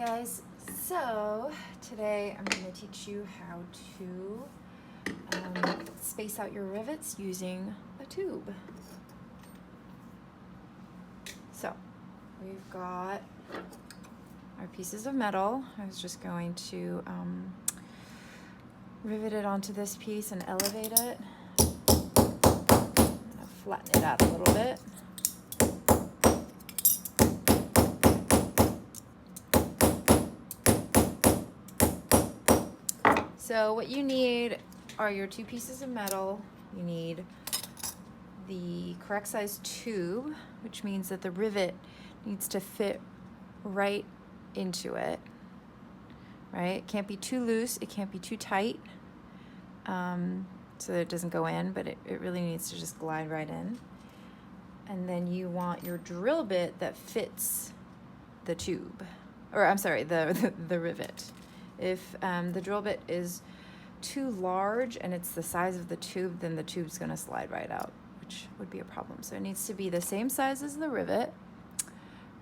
Guys, so today I'm going to teach you how to space out your rivets using a tube. So we've got our pieces of metal. I was just going to rivet it onto this piece and elevate it. I'm going to flatten it out a little bit. So what you need are your two pieces of metal. You need the correct size tube, which means that the rivet needs to fit right into it, right? It can't be too loose, it can't be too tight, so that it doesn't go in, but it really needs to just glide right in. And then you want your drill bit that fits the tube, or I'm sorry, the rivet. If the drill bit is too large and it's the size of the tube, then the tube's gonna slide right out, which would be a problem. So it needs to be the same size as the rivet,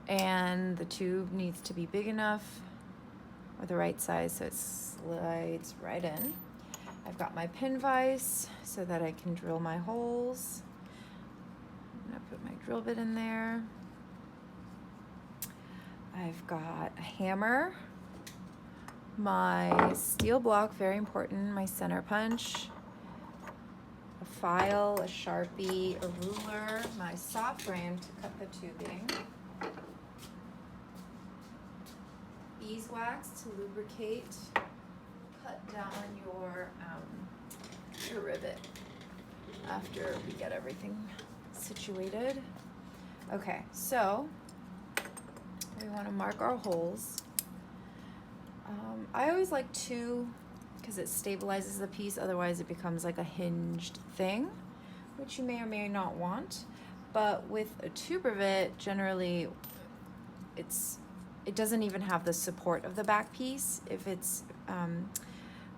and the tube needs to be big enough or the right size so it slides right in. I've got my pin vise so that I can drill my holes. I'm gonna put my drill bit in there. I've got a hammer, my steel block, very important, my center punch, a file, a Sharpie, a ruler, my saw frame to cut the tubing, beeswax to lubricate, cut down your rivet after we get everything situated. Okay, so we want to mark our holes. I always like two because it stabilizes the piece, otherwise it becomes like a hinged thing, which you may or may not want. But with a tube rivet, generally it doesn't even have the support of the back piece if it's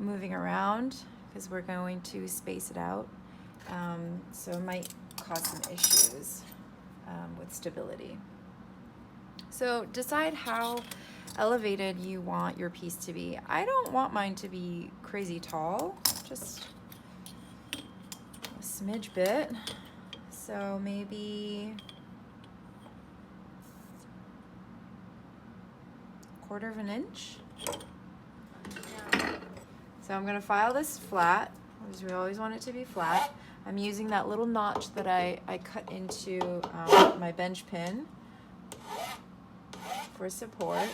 moving around, because we're going to space it out. So it might cause some issues with stability. So decide how elevated you want your piece to be. I don't want mine to be crazy tall, just a smidge bit. So maybe a 1/4 of an inch. So I'm gonna file this flat, because we always want it to be flat. I'm using that little notch that I cut into my bench pin for support.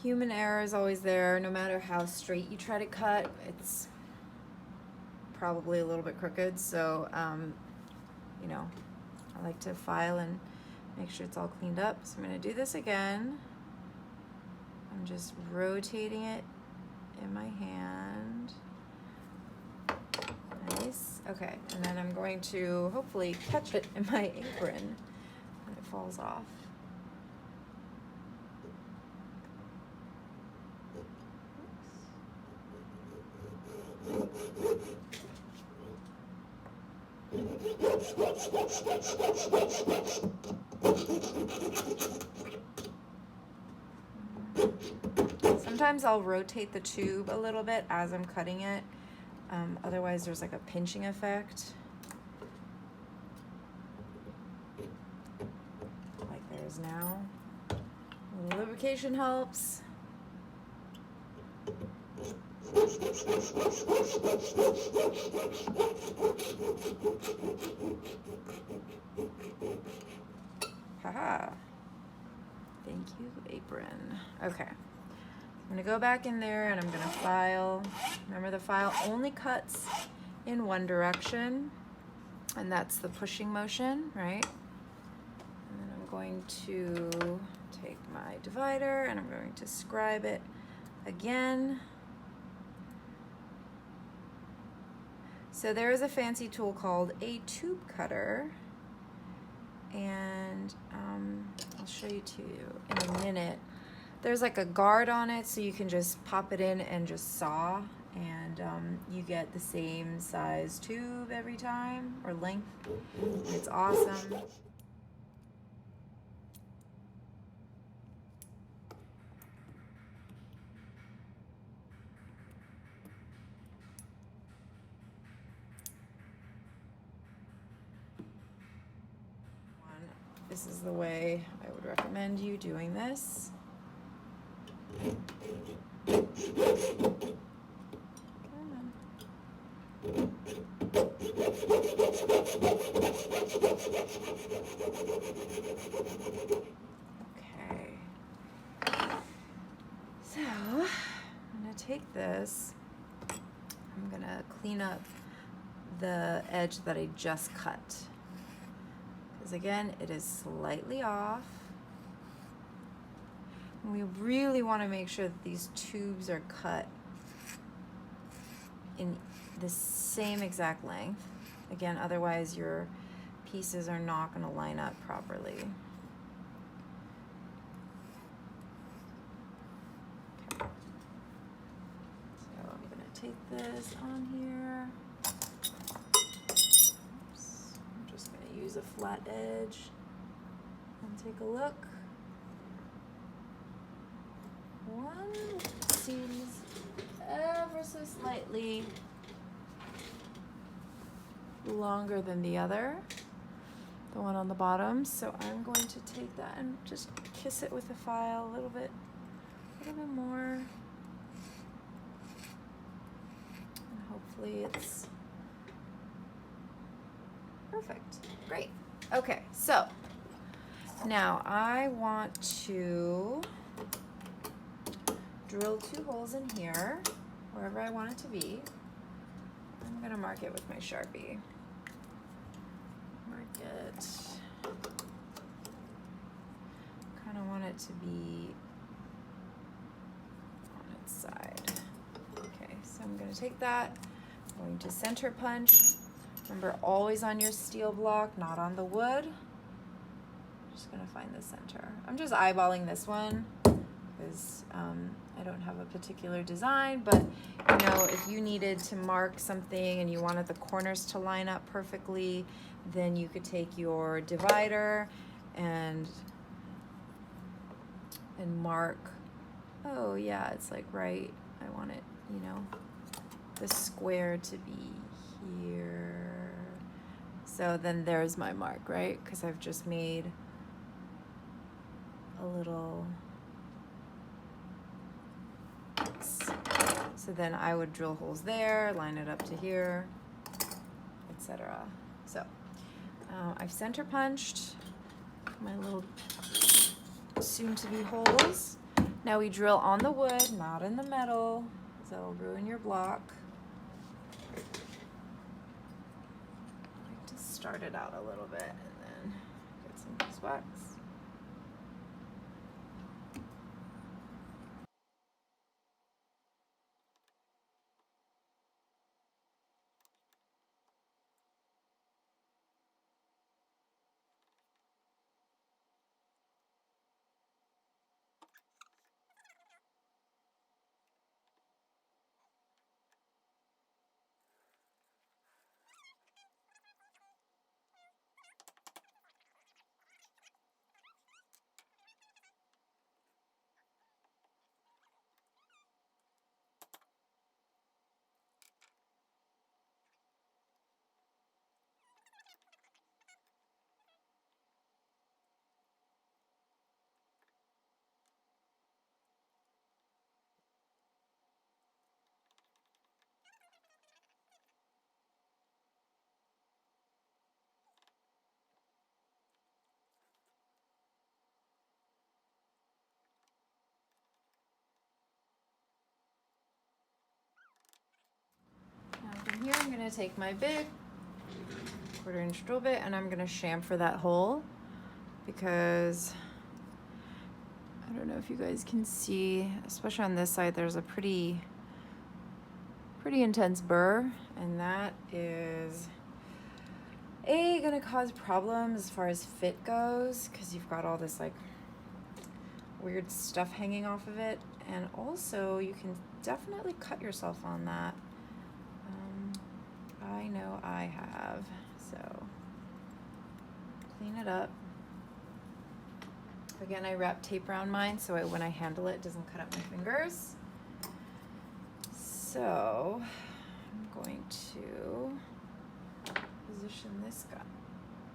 Human error is always there. No matter how straight you try to cut, it's probably a little bit crooked. So, you know, I like to file and make sure it's all cleaned up. So I'm gonna do this again. I'm just rotating it in my hand. Nice. Okay, and then I'm going to hopefully catch it in my apron when it falls off. Sometimes I'll rotate the tube a little bit as I'm cutting it. Otherwise there's like a pinching effect. Like there is now. A little lubrication helps. Haha. Thank you, apron. Okay. I'm gonna go back in there and I'm gonna file. Remember, the file only cuts in one direction, and that's the pushing motion, right? And then I'm going to take my divider and I'm going to scribe it again. So there is a fancy tool called a tube cutter, and I'll show you in a minute. There's like a guard on it, so you can just pop it in and just saw, and you get the same size tube every time, or length. It's awesome. this is the way I would recommend you doing this. Come on. Okay. So, I'm going to take this. I'm going to clean up the edge that I just cut. Because again, it is slightly off. And we really want to make sure that these tubes are cut in the same exact length. Again, otherwise your pieces are not going to line up properly. Okay. So I'm going to take this on here. Oops. I'm just going to use a flat edge and take a look. One seems ever so slightly longer than the other, the one on the bottom. So I'm going to take that and just kiss it with a file a little bit more. And hopefully it's perfect. Great. Okay, so now I want to drill 2 holes in here, wherever I want it to be. I'm going to mark it with my Sharpie. Mark it. Kind of want it to be on its side. Okay, so I'm going to take that. I'm going to center punch. Remember, always on your steel block, not on the wood. I'm just going to find the center. I'm just eyeballing this one because I don't have a particular design, but you know, if you needed to mark something and you wanted the corners to line up perfectly, then you could take your divider and mark, oh yeah, it's like right, I want it, you know, the square to be here. So then there's my mark, right? Because I've just made a little X. So then I would drill holes there, line it up to here, etc. So I've center punched my little soon-to-be holes. Now we drill on the wood, not in the metal, because that'll ruin your block. I like to start it out a little bit and then get some beeswax. From here, I'm going to take my big 1/4 inch drill bit and I'm going to chamfer that hole, because I don't know if you guys can see, especially on this side, there's a pretty intense burr, and that is going to cause problems as far as fit goes, because you've got all this like weird stuff hanging off of it, and also you can definitely cut yourself on that. I know I have, so clean it up. Again, I wrap tape around mine so when I handle it, it doesn't cut up my fingers. So I'm going to position this guy.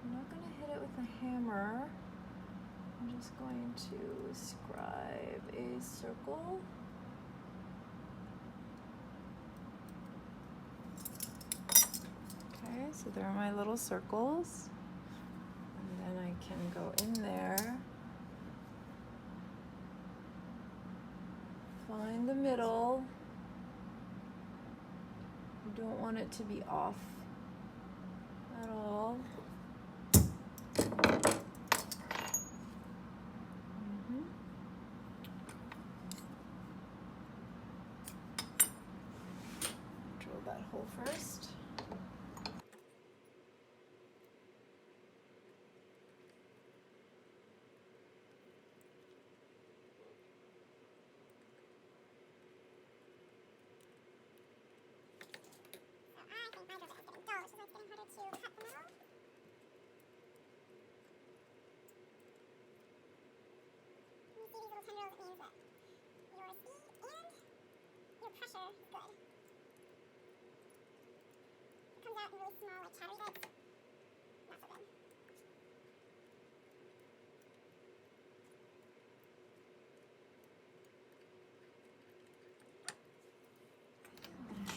I'm not going to hit it with a hammer. I'm just going to scribe a circle. Okay, so there are my little circles. And then I can go in there, find the middle. You don't want it to be off at all. Drill that hole first.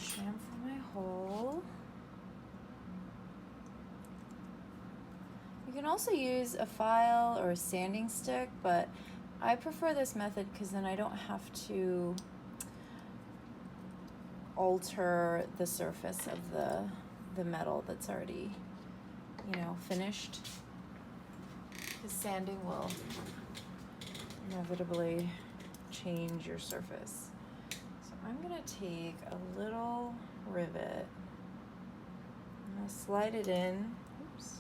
Chamfer my hole. You can also use a file or a sanding stick, but I prefer this method because then I don't have to alter the surface of the metal that's already, you know, finished. Because sanding will inevitably change your surface. So I'm gonna take a little rivet. I'm gonna slide it in. Oops.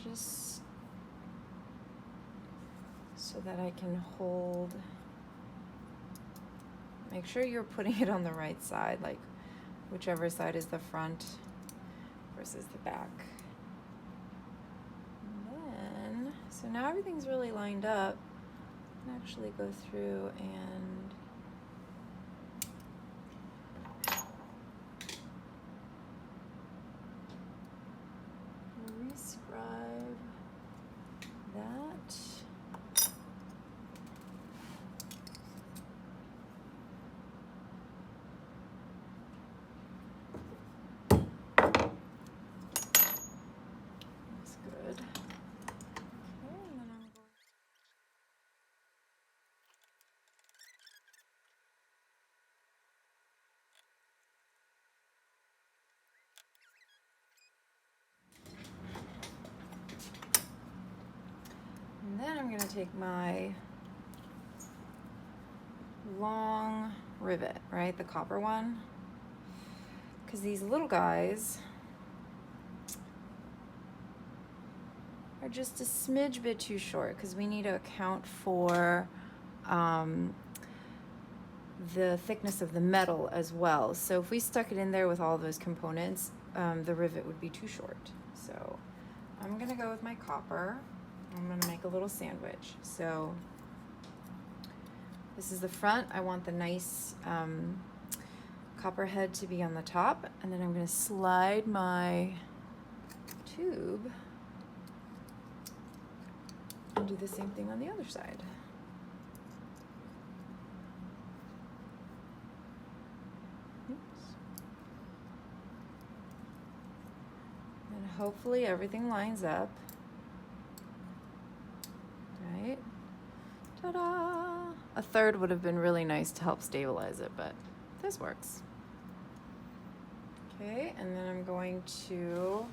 Just so that I can hold. Make sure you're putting it on the right side, like whichever side is the front versus the back. And then, so now everything's really lined up. I can actually go through and rescribe that. And then I'm going to take my long rivet, right, the copper one, because these little guys are just a smidge bit too short because we need to account for the thickness of the metal as well. So if we stuck it in there with all those components, the rivet would be too short. So I'm going to go with my copper. I'm going to make a little sandwich. So this is the front. I want the nice copper head to be on the top, and then I'm going to slide my tube and do the same thing on the other side. Oops. And hopefully everything lines up. Right? Ta-da! A third would have been really nice to help stabilize it, but this works. Okay, and then I'm going to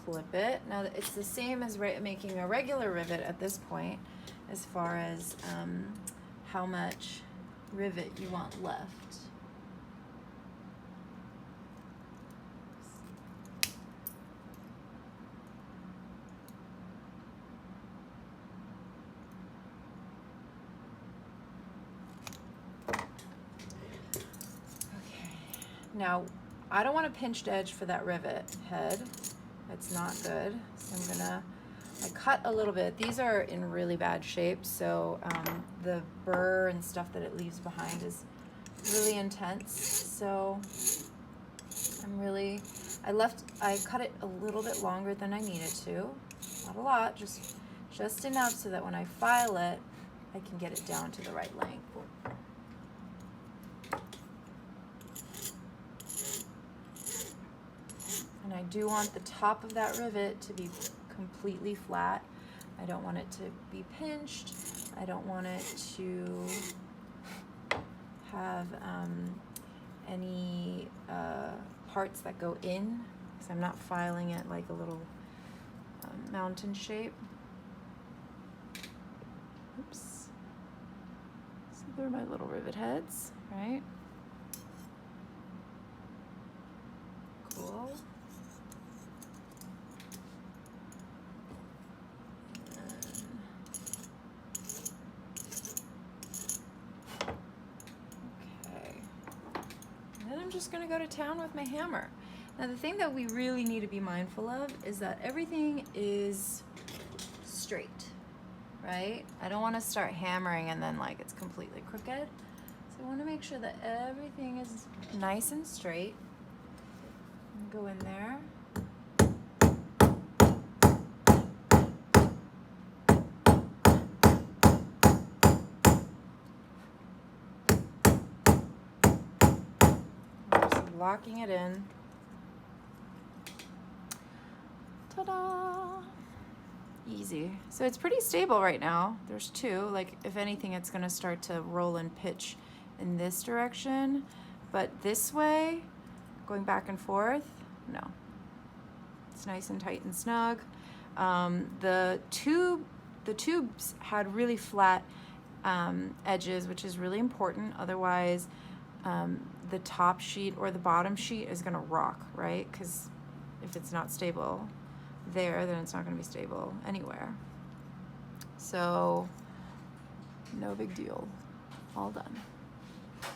clip it. Now it's the same as making a regular rivet at this point, as far as how much rivet you want left. Now, I don't want a pinched edge for that rivet head. It's not good. So I cut a little bit. These are in really bad shape, so the burr and stuff that it leaves behind is really intense. So I cut it a little bit longer than I needed to. Not a lot, just enough so that when I file it, I can get it down to the right length. And I do want the top of that rivet to be completely flat. I don't want it to be pinched. I don't want it to have any parts that go in, because I'm not filing it like a little mountain shape. Oops. So they're my little rivet heads, right? Cool. I'm just going to go to town with my hammer. Now the thing that we really need to be mindful of is that everything is straight, right? I don't want to start hammering and then like it's completely crooked. So I want to make sure that everything is nice and straight. Go in there. Locking it in. Ta-da! Easy. So it's pretty stable right now. There's two. Like, if anything, it's going to start to roll and pitch in this direction. But this way, going back and forth, no. It's nice and tight and snug. The tubes had really flat edges, which is really important. Otherwise, the top sheet or the bottom sheet is going to rock, right? Because if it's not stable there, then it's not going to be stable anywhere. So no big deal. All done.